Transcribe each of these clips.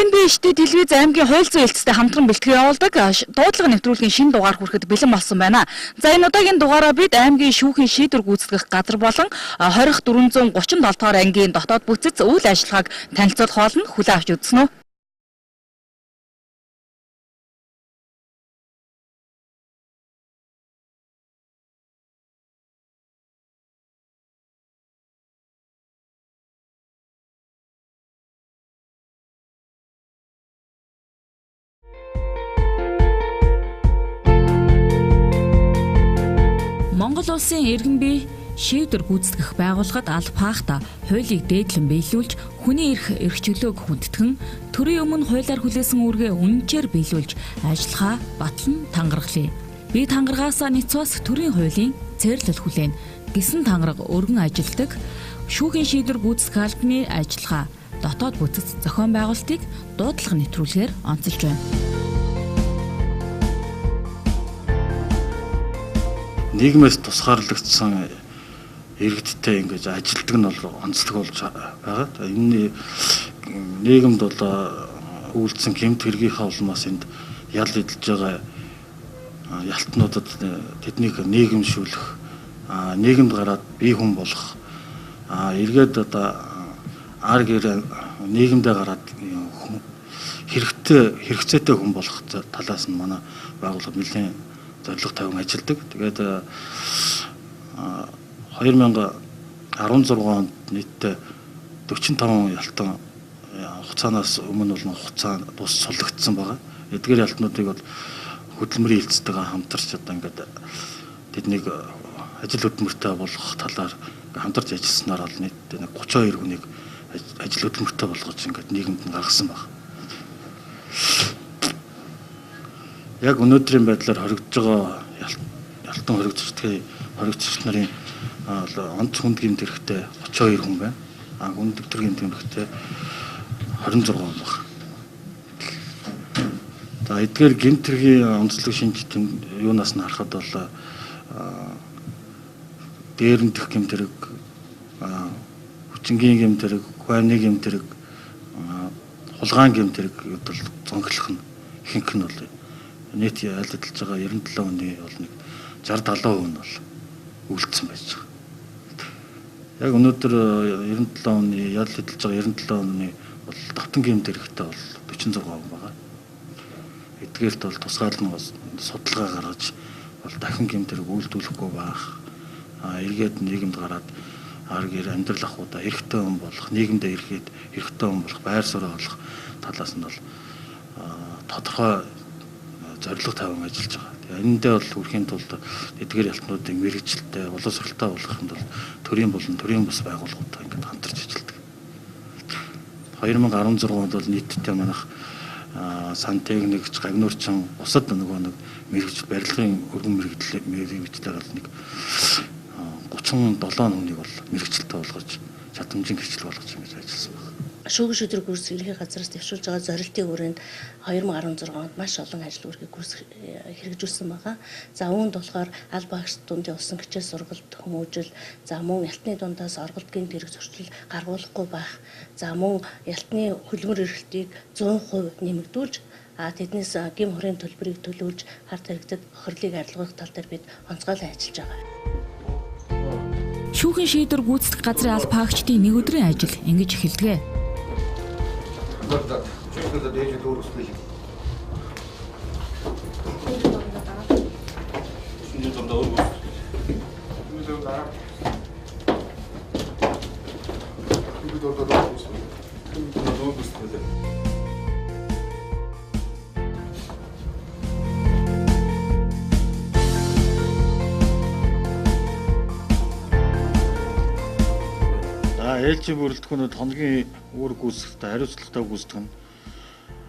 МБ-т Телевиз аймгийн хууль зүйн хэлтстэй хамтран бэлтгэл явуулдаг дуудлага нэвтрүүлгийн шинэ дугаар хүрэхэд бэлэн болсон байна. За энэ удаагийн дугаараа бид аймгийн шүүхийн шийдвэр гүйцэтгэх газар болон 20437 дугаар ангийн дотоод бүтц үйл ажиллагааг танилцуулах болно. Хүлээн авч үзсэн үү? Монгол улсын иргэн бие шийдвэр гүйцэтгэх байгууллагад албахта хуулийг дээдлэн биелүүлж хүний эрх чөлөөг хүндэтгэн төрийн өмнө хуулиар хүлээсэн үүргээ үнэнчээр биелүүлж ажиллахаа батлан тангаргалъя. Би тангаргаасаа нэцвас төрийн хуулийн цээрлэл хүлээн гисэн тангараг өргөн ажилтдаг шүүхийн шийдвэр гүйцэтгэх албаны ажиллагаа дотоод бүтц зохион байгуулалтыг дуудлага нэвтрүүлгээр онцолж байна. Нийгмээс тусгаарлагдсан иргэдтэй ингэж ажилтдаг нь бол онцлог болж байгаа. Энэ нийгэмд бол үйлдсэн гэмт хэргийнхаа улмаас энд ял эдэлж байгаа ялтнуудад тэднийг нийгэмшүүлэх, нийгэмд гараад бие хүн болох, эргээд одоо ар гэр нийгэмдээ гараад хэрэгцээтэй хүн болох талаас нь манай байгууллага нэлээд зорилго тавин ажилладаг. Тэгээд 2016 онд нийтдээ 45 ялтан хугацаанаас өмнө бол хугацаа бус суллагдсан байгаа. Эдгээр ялтнуудыг бол хөдөлмөрийн хэлцтэйгээ хамтарч одоо ингээд тэднийг ажил хөдөлмөртэй болгох талаар хамтарч ажилласнаар бол нийтдээ 32 хүнийг ажил хөдөлмөртэй болгож ингээд нийгэмд нь гаргасан байна. Яг өнөөдрийн байдлаар хоригдж байгаа ялтан хоригдч нарын онц хүнд гэмт хэрэгтэй 32 хүн байна. Хүнд төр гэмт хэрэгтэй 26 хүн байна. За эдгээр гэмт хэргийн онцлог шинжит юунаас нь харахад бол дээрэмдэх гэмт хэрэг, хүчингийн гэмт хэрэг, хуайны гэмт хэрэг, хулгаан гэмт хэрэг бол зонхлох нь ихэнх нь бол нийт айлдалж байгаа 97 хүний бол нэг 60-70% нь бол үлдсэн байж байгаа. Яг өнөөдөр 97 хүний ял эдэлж байгаа 97 хүний бол давтан гэмт хэрэгтэй бол 46% байгаа. Эдгээрт бол тусгаарлан судалгаа гаргаж бол дахин гэмт хэрэг үйлдвэрлэхгүй байх. Эргээд нийгэмд гараад ар гэр амьдрал ахуйдаа хэрэгтэй хүн болох, нийгэмдээ хэрэгтэй хүн болох, байр суурь олох талаас нь бол тодорхой зорилго тавин ажиллаж байгаа. Энэндээ бол үрхийн тулд эдгээр ялтнуудыг мэргэжилтэй, боловсролтой болгохын тулд төрийн болон төрийн бус байгууллагуудтай ингээд хамтарч ажилладаг. 2016 онд бол нийтдээ манайх сантехникч, гагнуурчин, бусад нэг мэргэжил барилгын өргөн мэргэжлээр бол нэг 37 хүнийг бол мэргэжилтэй болгож чадамжийн гэрчлэл болгож ингэж ажилласан байна. Шүүхийн шийдвэр гүйцэтгэх ерхий газраас дэвшүүлж байгаа зорилтын хүрээнд 2016 онд маш олон ажил үргийг хэрэгжүүлсэн байгаа. За үүнд болохоор аль багш дундын усан хичээл сургалт хүмүүжил, за мөн ялтны дундаас орголт гэмт хэрэг зөрчил гаргуулахгүй байх, за мөн ялтны хөлбөр эрхлэлтийг 100% нэмэгдүүлж тэднээс гэм хорийн төлбөрийг төлүүлж харт хэрэгтэд хохирлыг арилгах тал дээр бид онцгойлон ажиллаж байгаа. Шүүхийн шийдвэр гүйцэтгэх газрын албаагчдын нэг өдрийн ажил ингэж эхэлдэг. Да, чуть-чуть это дайте туру слышать. Şimdi tam da olur. Şimdi da. Şimdi da olur. Şimdi da olur. Ээлжийн бүрэлдэхүүнүүд хоногийн үүрэг гүйцэтгэхдээ хариуцлагатай гүйцэтгэх нь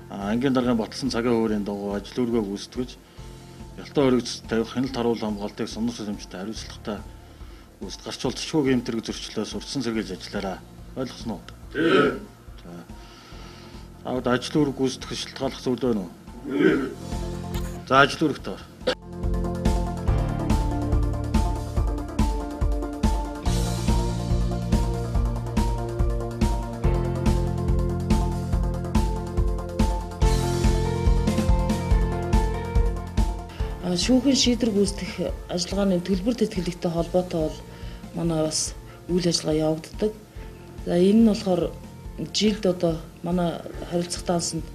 ангийн даргын батлсан цагийн хуваарийн дагуу ажил үүргээ гүйцэтгэж ялтан хоригдц тавих хяналт харуулах хамгаалтыг сунар сүлэмжтэй хариуцлагатай гүйцэтгэх гарч болцшгүй гэмт хэрэг зөрчлөөс урьдчилан сэргийлж ажиллаарай. Ойлгосон уу? Тийм. За ажил үүрэг гүйцэтгэх шалтгааллах зүйл байна уу? Тийм. За ажил үүрэгтэй бар. шүүхийн шийдвэр гүйцэтгэх ажиллагааны төлбөр тэтгэлэгтэй холбоотой бол манай бас үйл ажиллагаа явагддаг. За энэ нь болохоор жилд одоо манай харилцах дансанд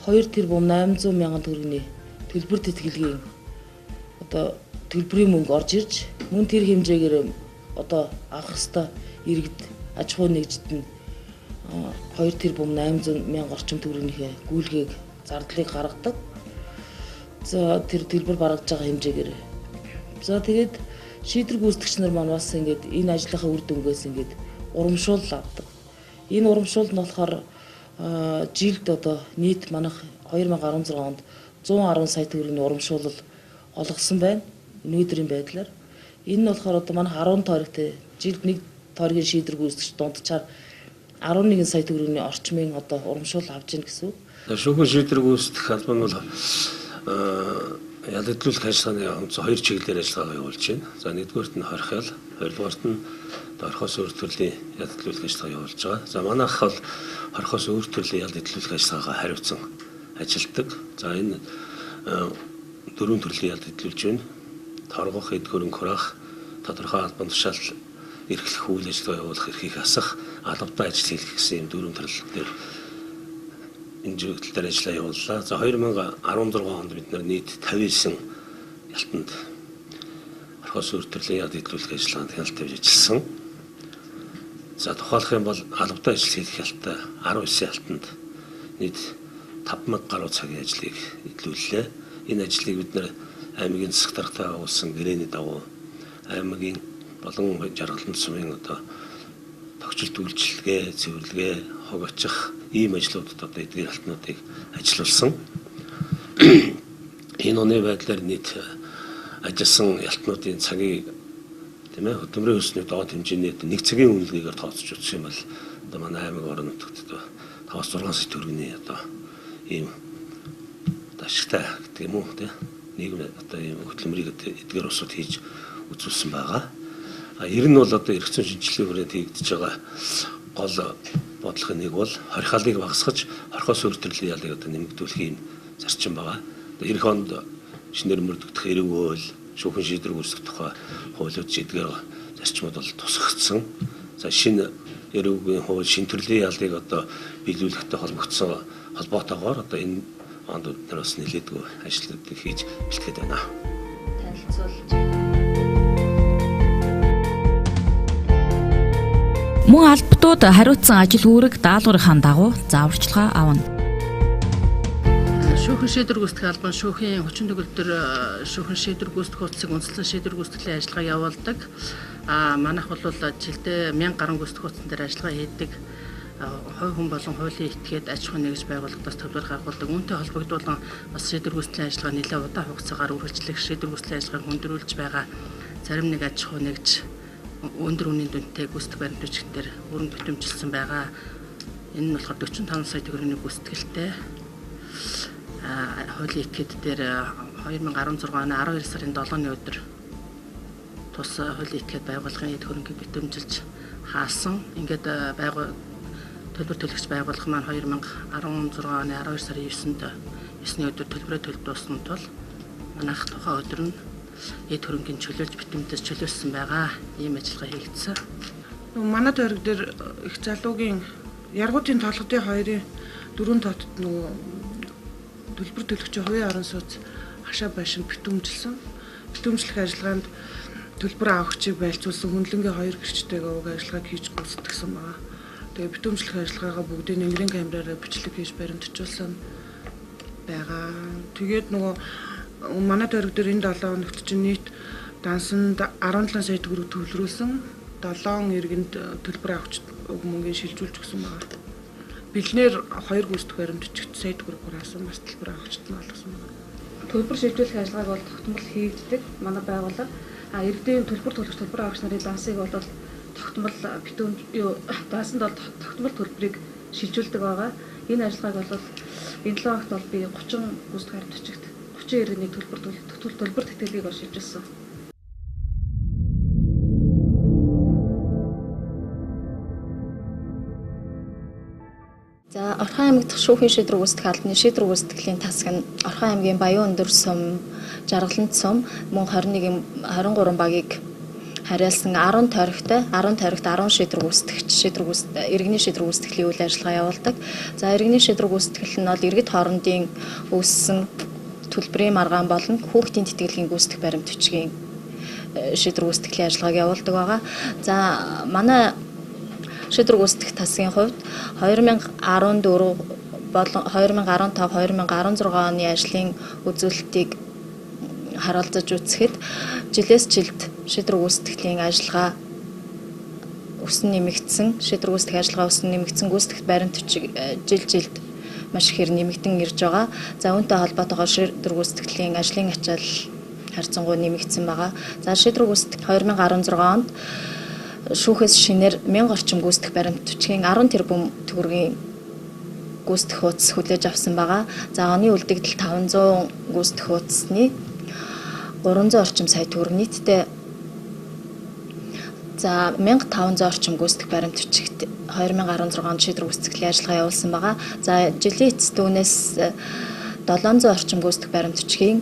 2 тэрбум 800 мянган төгрөгийн төлбөр тэтгэлгийн одоо төлбөрийн мөнгө орж ирж мөн тэр хэмжээгээр одоо авах ёстой иргэд аж ахуй нэгжид нь 2 тэрбум 800 мянга орчим төгрөгийнхээ гүйлгээг зардлыг гаргадаг. За тэр төлбөр баргаж байгаа хэмжээгээр. За тэгээд шийдвэр гүйцэтгэгч нар маань бас ингээд энэ ажлынхаа үр дүнгээс ингээд урамшуул авдаг. Энэ урамшуул нь болохоор жилд одоо нийт манайх 2016 онд 110 сая төгрөгийн урамшуулал олгосон байна. Өнөөдрийн байдлаар энэ нь болохоор одоо манайх 10 тойрогтой жилд нэг тойргийн шийдвэр гүйцэтгэгч дундчаар 11 сая төгрөгийн орчмын одоо урамшуул авж ийн гэсэн үг. Шүүхийн шийдвэр гүйцэтгэх албан бол ялгдлуулах ажиллагааны хоёр чиглэлээр ажиллагаа явуулж байна. За нэгдүгээрт нь хорхиол, хоёрдугаарт нь орхоос өөр төрлийн ялгдлуулах ажиллагаа явуулж байгаа. За манайх бол орхоос өөр төрлийн ялгдлуулах ажиллагаагаа хариуцсан ажилладаг. За энэ дөрвөн төрлийн ялгдлуулж байна. Торгох, эд хөрөнгө хураах, тодорхой албан тушаал эрхлэх үйл ажиллагаа явуулах, эрхийг асах, албатай ажил хийх гэсэн юм дөрвөн төрөл дээр энэ зүйлээр ажиллаа явууллаа. За 2016 онд бид нийт 59 ялтанд орхоос өөр төрлийн ялгдлуулах ажиллагаанд хяналт тавьж ажилласан. За тухайлах юм бол албатай ажил хийх хялтаа 19 ялтанд нийт 5000 гаруй цагийн ажлыг эдлүүллээ. Энэ ажлыг бид аймгийн засаг даргатай агуулсан гэрээний дагуу аймгийн болон жаргалан сумын одоо тогтчлт үйлчилгээ, цэвэрлэгээ, хог очих ийм ажлуудад одоо эдгээр алтнуудыг ажиллуулсан. Энэ оны байдлаар нийт ажилласан ялтнуудын цагийг тийм ээ хөдөлмөрийн хөрсний доод хэмжээний 1 цагийн үнэлгээгээр тооцож үзэх юм бол одоо манай аймаг орон нутагт одоо 5-6 сая төгрөгийн одоо ийм ашигтай гэдэг юм уу тийм нийгэм одоо ийм хөдөлмөрийг эдгээр усуд хийж үзүүлсэн байгаа. Ер нь бол одоо эрх зүйн шинжилгээ хүрээнд хийгдэж байгаа гол бодлогын нэг бол хорхиолыг багасгаж орхоос өөр төрлийн ялыг одоо нэмэгдүүлэх ийм зарчим байгаа. Одоо эх онд шинээр мөрдөгдөх эрэг үйл, шүүхэн шийдвэр гүйцэтгэх тухай хуулиуд эдгээр зарчмууд бол тусгагдсан. За шинэ эрэг үеийн хууль, шинэ төрлийн ялыг одоо биелүүлэхтэй холбогдсон холбоотойгоор одоо энэ онд бид нар бас нэлээдгүй ажлуудыг хийж бэлтгээд байна. Танилцуулж Мөн албатууд хариуцсан ажил үүрэг даалгаврын дагуу зааварчилгаа авна. Шүүхэн шийдвэр гүйцэтгэх албан шүүхийн хүчин төгөлдөр шүүхэн шийдвэр гүйцэтгэх хуульцыг үндэслэн шийдвэр гүйцэтгэлийн ажиллагаа явуулдаг. Манайх бол жилдээ 1000 гаруй гүйцэтгэх хуульцсан дээр ажиллагаа хийдэг. Хувь хүн болон хуулийн этгээд аж ахуй нэгж байгууллагаас төлбөр гаргуулдаг. Үүнтэй холбогдуулан бас шийдвэр гүйцэтгэлийн ажиллагаа нэлээд удаан хугацаагаар үргэлжлэх шийдвэр гүйцэтгэлийн ажиллагааг хүндрүүлж байгаа. Зарим нэг аж ахуй нэгж өндөр үнийн дүнтэй гүйцэтгэх баримтчдээр өрн битэмжилсэн байгаа. Энэ нь болохоор 45 сая төгрөгийн гүйцэтгэлтэй. Хуулийн этгээд дээр 2016 оны 12 сарын 7-ны өдөр тус хуулийн этгээд байгууллагын эд хөрөнгийг битэмжилж хаасан. Ингээд төлбөр төлөгч байгууллага маань 2016 оны 12 сарын 9-ний өдөр төлбөрөө төлж дууссан тул манайх тухайн өдөр нь эд хөрөнгийн чөлөөлж битэмдэж чөлөөлсөн байгаа. Ийм ажиллагаа хийгдсэн. Манай тойрог дээр их залуугийн яргуудын толгодын хоёрын дөрөв дотод төлбөр төлөгчийн хувийн орон сууц хашаа байшин битүүмжилсэн. Битүүмжлэх ажиллагаанд төлбөр авахчийг байлжуулсан хүнлэнгийн хоёр гэрчтэйгээ уг ажиллагааг хийж гүйцэтгсэн байна. Тэгээ битүүмжлэх ажиллагаагаа бүгдийг нэнгэрийн камераараа бичлэг хийж баримтжуулсан байгаа. Тэгээд манай тойрог дээр энэ 7 хоногт чинь нийт дансанд 17 сая төгрөг төвлөрүүлсэн. 7 иргэнд төлбөр авахч мөнгөний шилжүүлж өгсөн байна. Бэлнээр 2 гүйцэтгэх баримтчигт сая төгрөг хураасан, бас төлбөр авахчд нь олгосон байна. Төлбөр шилжүүлэх ажиллагааг бол тогтмол хийгддэг манай байгууллага. Иргэдийн төлбөр төлөгч төлбөр авахч нарын дансыг бол тогтмол дансанд бол тогтмол төлбөрийг шилжүүлдэг байгаа. Энэ ажиллагааг бол энэ 7 хоногт бол би 30 гүйцэтгэх баримтчигт 30 иргэний төлбөр тэтгэлгийг шилжүүлсэн. За Орхон аймаг дахь шүүхийн шийдвэр гүйцэтгэх албаны шийдвэр гүйцэтгэлийн тасаг нь Орхон аймгийн Баян өндөр сум, Жаргалант сум мөн 23 багийг хариалсан 10 тойрогт 10 шийдвэр гүйцэтгэгч иргэний шийдвэр гүйцэтгэлийн үйл ажиллагаа явуулдаг. За иргэний шийдвэр гүйцэтгэл нь бол иргэд хоорондын үүссэн төлбөрийн маргаан болон хүүхдийн тэтгэлгийн гүйцэтгэх баримт бичгийн шийдвэр гүйцэтгэлийн ажиллагааг явуулдаг байгаа. За манай шийдвэр гүйцэтгэх тасгийн хувьд 2014 болон 2015-2016 оны ажлын үзүүлэлтийг харуулж үзэхэд жилээс жилд шийдвэр гүйцэтгэлийн ажиллагаа өсөн нэмэгдсэн, шийдвэр гүйцэтгэх ажиллагаа өсөн нэмэгдсэн, гүйцэтгэх баримт бичиг жилд маш ихээр нэмэгдэн ирж байгаа. За үүнтэй холбоотойгоор шийдвэр гүйцэтгэлийн ажлын ачаал харьцангуй нэмэгдсэн байгаа. За шийдвэр гүйцэтгэх 2016 онд шүүхээс шинээр 1000 орчим гүйцэтгэх баримт бичгийн 10 тэрбум төгрөгийн гүйцэтгэх хуудас хүлээж авсан байгаа. За оны үлдэгдэл 500 гүйцэтгэх хуудасны 300 орчим сая төгрөг нийтдээ за 1500 орчим гүйцэтгэх баримт бичигт 2016 онд шийдвэр гүйцэтгэлийн ажиллагаа явуулсан байгаа. За жилийн эцэст түүнээс 700 орчим гүйцэтгэх баримт бичгийн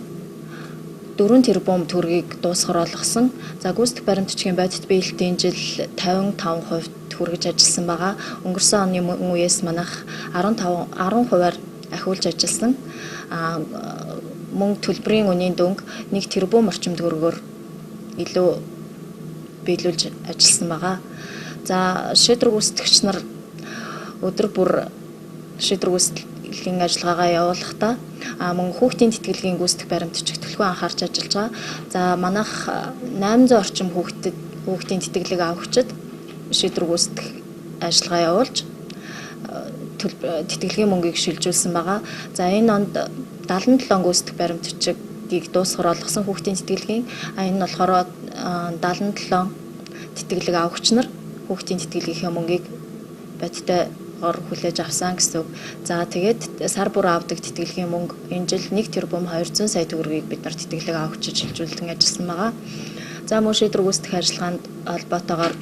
4 тэрбум төгрөгийг дуусгар болгосон. За гүйцэтгэх баримт бичгийн бодит биелэлтийн жил 55% хүргэж ажилласан байгаа. Өнгөрсөн оны мөн үеэс манайх 10%-аар ахиулж ажилласан. Мөн төлбөрийн үнийн дүнг 1 тэрбум орчим төгрөгөөр илүү биелүүлж ажилласан байгаа. За шийдвэр гүйцэтгэгч нар өдөр бүр шийдвэр гүйцэтгэлийн ажиллагаагаа явуулахдаа мөн хүүхдийн тэтгэлгийн гүйцэтгэх баримт бичих төлхөө анхаарч ажиллаж байгаа. За манайх 800 орчим хүүхдийн тэтгэлэг авахчид шийдвэр гүйцэтгэх ажиллагаа явуулж тэтгэлгийн мөнгийг шилжүүлсэн байгаа. За энэ онд 77 гүйцэтгэх баримт бичгийг дуусгар болгосон хүүхдийн тэтгэлгийн энэ нь болохоор 77 тэтгэлэг авахч нар хүүхдийн тэтгэлгийнхээ мөнгийг бодитойгоор хүлээж авсан гэсэн үг. За тэгээд сар бүр авдаг тэтгэлгийн мөнгө энэ жил 1 тэрбум 200 сая төгрөгийг бид нар тэтгэлэг авахчид шилжүүлэн ажилласан байгаа. За мөн шийдвэр гүйцэтгэх ажиллагаанд холбоотойгоор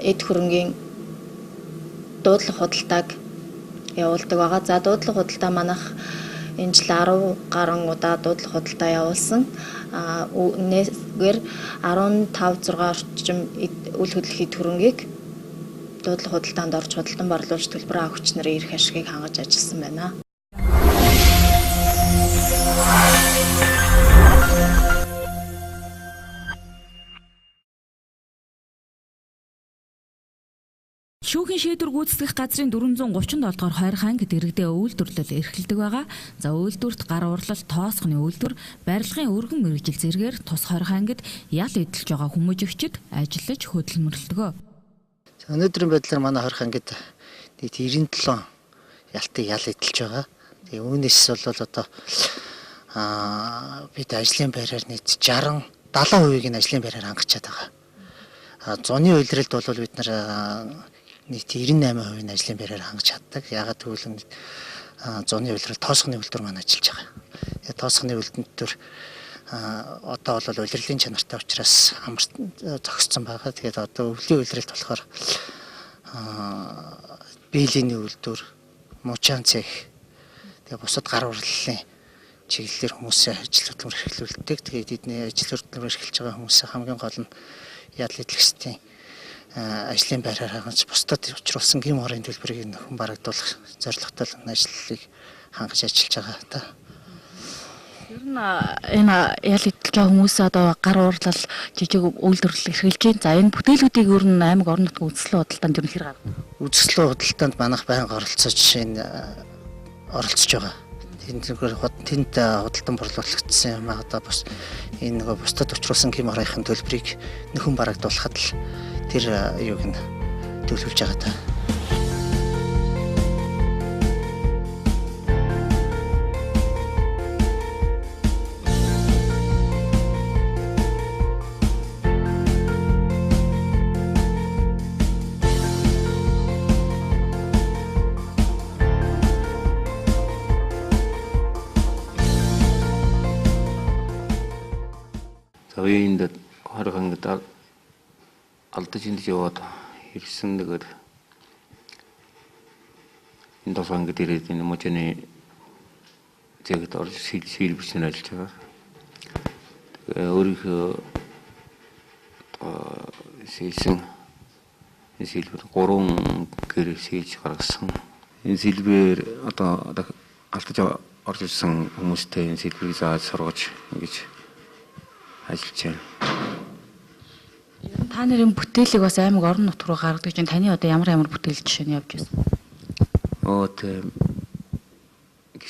эд хөрөнгийн дуудлага худалдааг явуулдаг байгаа. За дуудлага худалдаа манайх энэ жил 10 гаруй удаа дуудлага худалдаа явуулсан. Нэгэр 15-6 орчим үл хөдлөлийн төрөнгийг дуудлага худалдаанд орж худалдан борлуулж төлбөр авахч нарын эрх ашигыг хангаж ажилласан байна. Шүүхийн шийдвэр гүйцэтгэх газрын 437 дугаар хойрох анги дэрэгдээ үйлдвэрлэл эрхэлдэг байгаа. За үйлдвэрт гар урлал, тоосхны үйлдвэр, барилгын өргөн мэргэжил зэргээр тус хойрох ангид ял эдэлж байгаа хүмүүжигчид ажиллаж хөдөлмөрлөдөг. Өнөөдрийн байдлаар манай хойрох ангид 97 ялтыг ял эдэлж байгаа. Тэгээ үүнээс бол одоо бид ажлын байраар нийт 60-70% нь ажлын байраар хангачаад байгаа. Зуны үйлрэлд бол бид нар нийт 98% нь ажлын байраар хангаж чаддаг. Яагаад гэвэл зуны үйлрэл тоосхны үйлдвэр маань ажиллаж байгаа. Тоосхны үйлдвэр одоо бол улирлын чанартай учраас амарт зогссон байгаа. Тэгээд одоо өвлийн үйлрэлт болохоор биелийн үйлдвэр, мужаан цех, тэгээд бусад гар урлалын чиглэлээр хүмүүсээ ажил хөдөлмөр эрхлүүлдэг. Тэгээд эдний ажил хөдөлмөр эрхэлж байгаа хүмүүсээ хамгийн гол нь ял эдлэгчдийн ажлын байраар хангаж бусдад учруулсан гим хорын төлбөрийг нөхөн барагдуулах зорилготой ажлыг хангаж ажиллаж байгаа та. Ер нь энэ ял эдэлж байгаа хүмүүс одоо гар урлал жижиг үйлдвэрлэл эрхэлж байна. За энэ бүтээлүүдийг ер нь аймаг орон нутгийн үзэсгэлэн худалдаанд ер нь хэр гаргана? Үзэсгэлэн худалдаанд манайх байнга оролцож оролцож байгаа. Тэнд худалдан борлуулагдсан юм одоо бас энэ нөгөө бусдад учруулсан гим хорын төлбөрийг нөхөн барагдуулахад л тэр юуг нь төлөвлөж байгаа та. Энд хойрох ангид алдаж энд яваад ирсэн нэгээр энэ толгойн ангид ирээд энэ мужины зэгт орж сэлбэрчнээр ажиллаж байгаа. Тэгээ өөрийнхөө сэлсэн энэ сэлбэр 3 гэр сэлж гаргасан. Энэ сэлбэр одоо алдаж орж ирсэн хүмүүстэй энэ сэлбэрийг зааж сургаж ингэж ажиллаж байна. Та нарын бүтээлийг бас аймаг орон нутг руу гаргадаг чинь таны одоо ямар бүтээл жишээ нь явж байсан?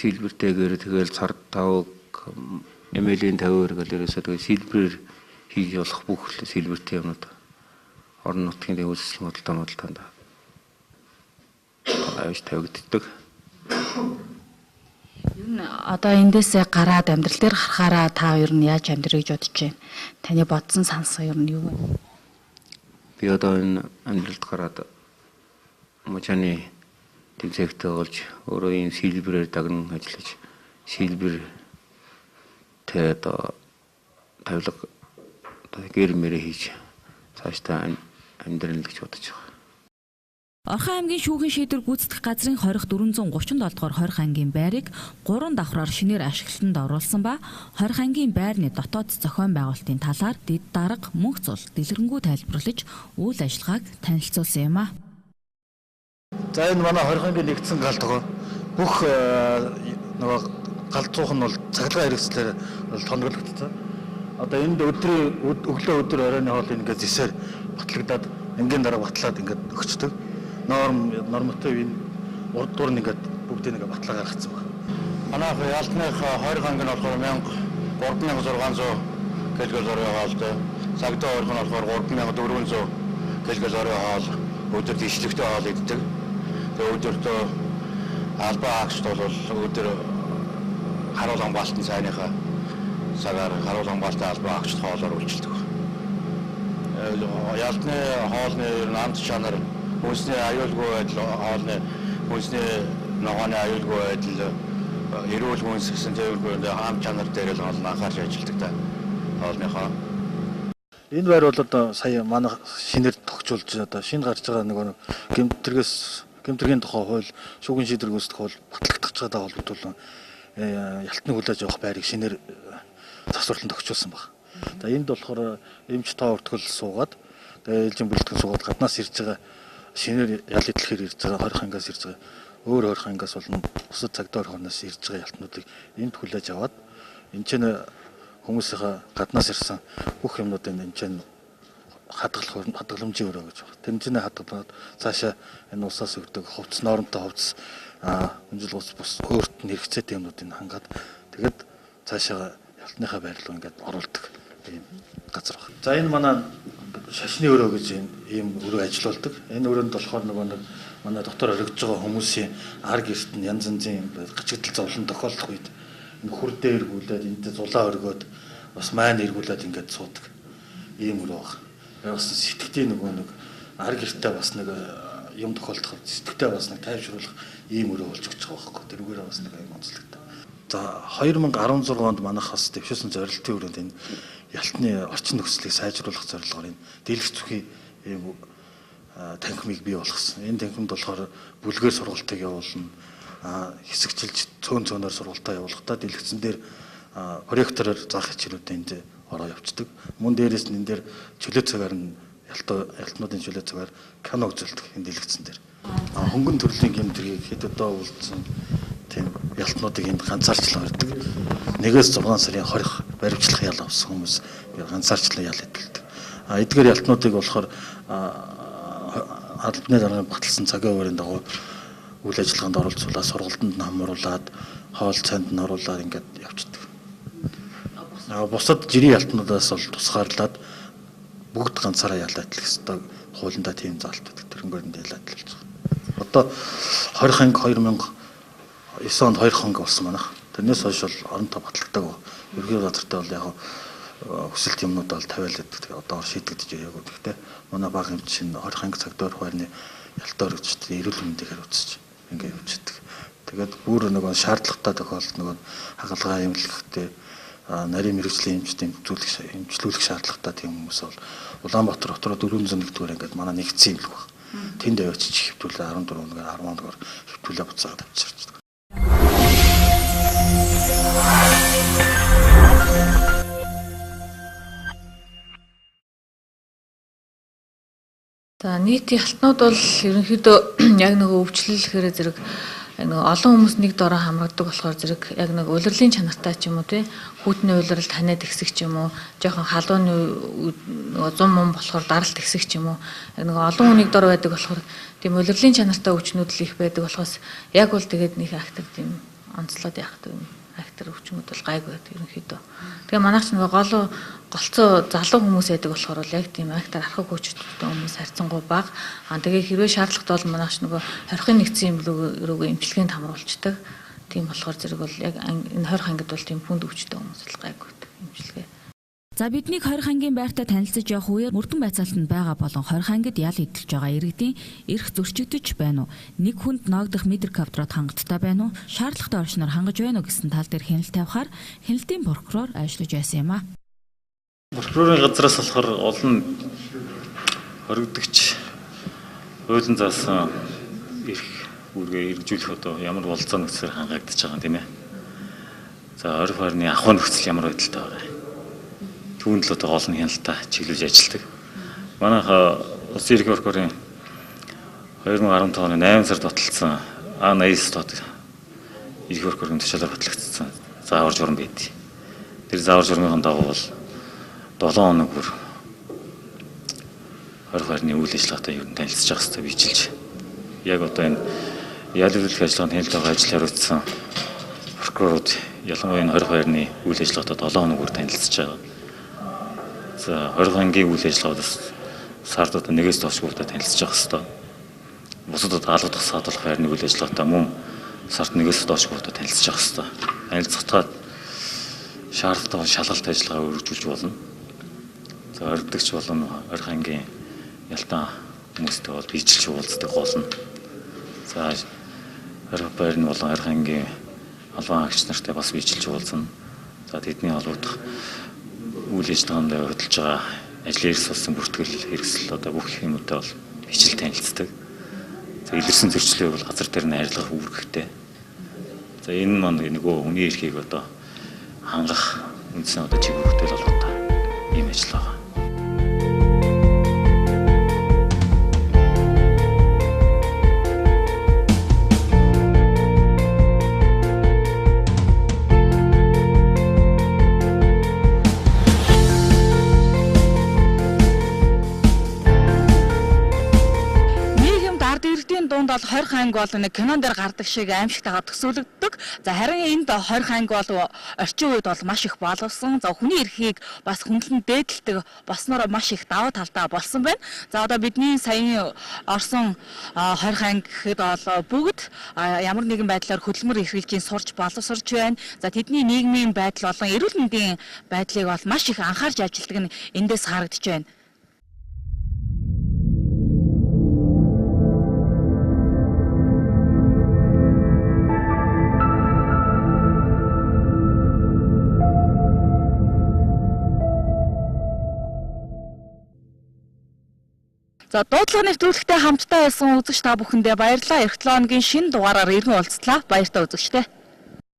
Сэлбэртэйгээр тэгэл цар тавг эмээлийн тавиар гэл ерөөсөө тэгээ сэлбэрээр хийж болох бүх сэлбэртэй юмнууд орон нутгийн үйлчлэл модалтанд авч тавигддаг. Ер нь одоо эндээсээ гараад амьдрал дээр гарахаараа та ер нь яаж амьдрыг бодож байна? Таны бодсон сансан ер нь юу вэ? Би одоо энэ амьдралд гараад мужаны тэмцээгтэй болж өөрөө энэ сэлбэрээр дагнан ажиллаж сэлбэртэй одоо тавилга гэр мэрэ хийж цаашдаа амьдрал гэж бодож байгаа. Орхон аймгийн шүүхийн шийдвэр гүйцэтгэх газрын хорих 437 дугаар хорих ангийн байрыг 3 давхраар шинээр ашиглалтанд оруулсан ба хорих ангийн байрны дотоод зохион байгуулалтын талаар дэд дарга мөнх цул дэлгэрэнгүй тайлбарлаж үйл ажиллагааг танилцуулсан юм а. За энэ манай хорих ангийн нэгдсэн галдгоо бүх нөгөө галзуух нь бол цахилгаан хэрэгслээр бол тоногдогдсон. Одоо энд өглөө өдөр оройн хоол ингээд зэсээр батлагдаад ангийн дараа батлаад ингээд өгчдөг. Норматив энэ урд дуур ингээд бүгдийг ингээд батлаа гаргацсан байна. Манайх ялтных хорих анги нь болохоор 3600 кг орой хоолтой. Цагдаа хорих нь болохоор 3400 кг орой хоол өдөрт ишлэгтэй хоол иддэг. Тэгээ өдөртөө албаа агчд бол өдөр харуулган балтын сайныхаа цагаар харуулган балтын албаа агчд хоолоор үйлчилдэг. Ялтны хоолны амт чанар хүнсний аюулгүй байдал хоолны хүнсний ногооны аюулгүй байдал эрүүл хүнс гэсэн төвлөрөнд амт чанар дээр л анхаарч ажилладаг та хоолныхоо. Энэ байр бол одоо сая манай шинээр тогтжуулж одоо шинэ гарч байгаа нөгөө гэмтэргийн тухай хууль шүүхийн шийдвэр гүйцэтгэх хууль батлагдах байгаа холбогд бол ялтны хүлээж авах байрыг шинээр засварлан тогтжуулсан баг. За энд болохоор эмч тоо өртгөл суугаад тэгээ ээлжийн бүлтгэн суугаад гаднаас ирж байгаа шинээр ял идэхээр ирж байгаа хорих ангиас ирж байгаа өөр хорих ангиас болон бусад цагдаа орхоноос ирж байгаа ялтнуудыг энд хүлээж аваад энэ ч хүмүүсийнхээ гаднаас ирсэн бүх юмнуудыг энэ ч хадгаламжийн өрөө гэж байна. Тэмцэнэ хадгалаад цаашаа энэ усаас өрдөг хувцс норомтой хувцс өнжил ус бус өөрт нь хэрэгцээтэй юмнуудыг хангаад тэгээд цаашаа ялтныхаа байр руу ингээд оруулдаг ийм газар байна. За энэ манай шашны өрөө гэж ийм өрөө ажиллаулдаг. Энэ өрөөнд болохоор нөгөө нэг манай дотор оригдж байгаа хүмүүсийн ар гэрт нь янз янзын гачигдал зовлон тохиолдох үед энэ хүр дээр эргүүлээд энд зулаа өргөөд бас маань эргүүлээд ингээд суудаг ийм өрөө байна. Бас сэтгэлийн нөгөө нэг ар гэртээ бас нэг юм тохиолдох сэтгэлтэй бас нэг тайвшруулах ийм өрөө болж өгч байгаа байхгүй. Тэрүүгээрээ бас нэг юм онцлогтой. За 2016 онд манайхаас дэвшүүлсэн зорилтын хүрээнд энэ ялтны орчин нөхцөлийг сайжруулах зорилгоор энэ дэлгэх зүхийн ийм танхимыг бий болгосон. Энэ танхимд болохоор бүлгээр сургалтыг явуулна, хэсэгчилж цөөнөөр сургалтаа явуулахдаа дэлгэцэн дээр проектороор заах хичээлүүдээ энд ороо явцдаг. Мөн дээрээс нь энэ дээр чөлөө цагаар нь ялтнуудын чөлөө цагаар кино үзүүлдэг энэ дэлгэцэн дээр. Хөнгөн төрлийн гэмтрийг хэд удаа үлдсэн тийм ялтнуудыг энд ганцаарчлан өрдөг. 1-6 сарын 20 баримтлах ял авсан хүмүүс ганцаарчлан ял эдэлдэг. Эдгээр ялтнуудыг болохоор албаны даргын баталсан цагийн хуваарийн дагуу үйл ажиллагаанд оролцуулаад сургалтанд нь хамруулад хоол цайнд нь оруулаад ингээд явцдаг. Бусад жирийн ялтнуудаас бол тусгаарлаад бүгд ганцаараа ял эдлэх ёстой хуулиндаа тийм заалт байдаг. Тэрнгээр нь ял эдлүүлж байгаа. Одоо 20 анги 2009 онд 2 анги болсон манайх. Тэрнээс хойш бол оронтой батлагдаг. Ерөнхий газартай бол яг хүсэлт юмнууд бол тавиалаад тэгээ одоо шийдэгдэж яваагүй. Гэхдээ манай баг хэмжээ нь 20 анги цагдаа орхойны ялтаа өргөжтэй эрүүл мэндэгээр үзэж ингээд явчихдаг. Тэгээд бүр нөгөө шаардлагатай тохиолдолд нөгөө хагалгаа эмнэлэгтэй нарийн мэрэгжлийн эмчлүүлэх шаардлагатай тийм хүмүүс бол Улаанбаатар дотроо 401 дугаар ингээд манай нэгдсэн юм л баг. Тэнд авчиж хэвтүүлээ 14 өнөөр 10 өнөөр хэвтүүлээ буцаагаад авчирч. За нийтийн алтнууд бол ерөнхийдөө яг нэг өвчлөлөөр зэрэг нэг олон хүмүүс нэг дороо хамрагддаг болохоор зэрэг яг нэг улирлын чанартай ч юм уу тий хүүтний улирал таниад ихсэх ч юм уу жоохон халууны нэг 100 мөн болохоор даралт ихсэх ч юм уу яг нэг олон хүнийг дор байдаг болохоор тийм улирлын чанартай өвчнүүд л их байдаг болохоос яг бол тэгээд нэг актер тийм онцлоод яах гэдэг юм актер өвчнүүд бол гайгүй байдаг ерөнхийдөө. Тэгээ манайх ч нэг голцоо залуу хүмүүс байдаг болохоор бол яг тийм актер архаг хүчтэй хүмүүс харьцангуй бага. Тэгээ хэрвээ шаардлагатай бол манайх ч нөгөө хорхын нэгдсэн юм рүүгээ эмчилгээнд хамруулцдаг. Тийм болохоор зэрэг бол яг энэ 20 ангид бол тийм хүнд өвчтэй хүмүүс л гайгүй эмчилгээ. За биднийг 20 ангийн байртаа танилцаж явах үеэр мөрдөн байцаалтанд байгаа болон 20 ангид ял идэлж байгаа иргэдийн эрх зөрчигдөж байна уу? Нэг хүнд ногдох метр квадрат хангалттай байна уу? Шаардлагатай орчноор хангаж байна уу гэсэн тал дээр хяналт тавихаар хяналтын прокурор ажиллаж байсан юм а. Прокурорын газраас болохоор олон хоригдогч хуулийн заасан эрх үүргээ хэрэгжүүлэх одоо ямар болцоо нөхцөл хангагдаж байгаа юм тийм ээ. За орой хорны ахуй нөхцөл ямар байдалтай байгаа юм. Түүнд л одоо олон хяналтаа чиглүүлж ажилладаг. Манайх улсын ерхий прокурорын 2015 оны 8 сард баталсан А80 тод ерхий прокурорын тушаалаар батлагдсан заавар журам байдгийг. Тэр заавар журмын дагуу бол 7 хоног бүр орой хорны үйл ажиллагаатай ер нь танилцж явах хэрэгтэй бижилж. Яг одоо энэ ял үйлдвэрлэх ажиллагаанд хяналт байгаа ажил хариуцсан прокурорууд ялангуяа энэ орой хорны үйл ажиллагаатай 7 хоног бүр танилцж байгаа. За 20 ангийн үйл ажиллагаадаас сард одоо нэгээс доош бүрдээ танилцж явах хэрэгтэй. Бусад одоо албадах саадуулах байрны үйл ажиллагаатай мөн сард нэгээс доош бүрдээ танилцж явах хэрэгтэй. Танилцахад шаардлагатай шалгалт ажиллагаа үргэлжлүүлж болно. За оригдогч болон орих ангийн ялтан хүмүүстэй бол биежилж уулздаг болно. За орих байрны болон орих ангийн албан агч нартай бас биежилж уулзна. За тэдний холбогдох үйл ажиллагаанд хөдөлж байгаа ажлын эрс болсон бүртгэл хэрэгсэл одоо бүх юмудаа бол бичил танилцдаг. За илэрсэн зөрчлөө бол газар дээр нь арилгах үүрэгтэй. За энэ маань нөгөө хүний эрхийг одоо хангах үндсэн одоо чиг үүрэгтэй бол одоо ийм ажил байгаа. Дунд бол 20 анги бол нэг кинон дээр гардаг шиг аимшигтайгаар төсөөлөгддөг. За харин энд 20 анги бол орчин үед бол маш их боловсон. За хүний эрхийг бас хүндлэн дээдэлдэг болсноор маш их даваа талтай болсон байна. За одоо бидний саяны орсон 20 анги гэхэд бол бүгд ямар нэгэн байдлаар хөдөлмөр эрхлэлжийн сурч боловсрч байна. За тэдний нийгмийн байдал болон эрүүл мэндийн байдлыг бол маш их анхаарч ажилтдаг нь эндээс харагдаж байна. За дуудлага нэвтрүүлэгтэй хамтдаа байсан үзэгч та бүхэндээ баярлалаа. Эх 7 өдрийн шинэ дугаараар иргэн уулзлаа. Баяртай үзэгчтэй.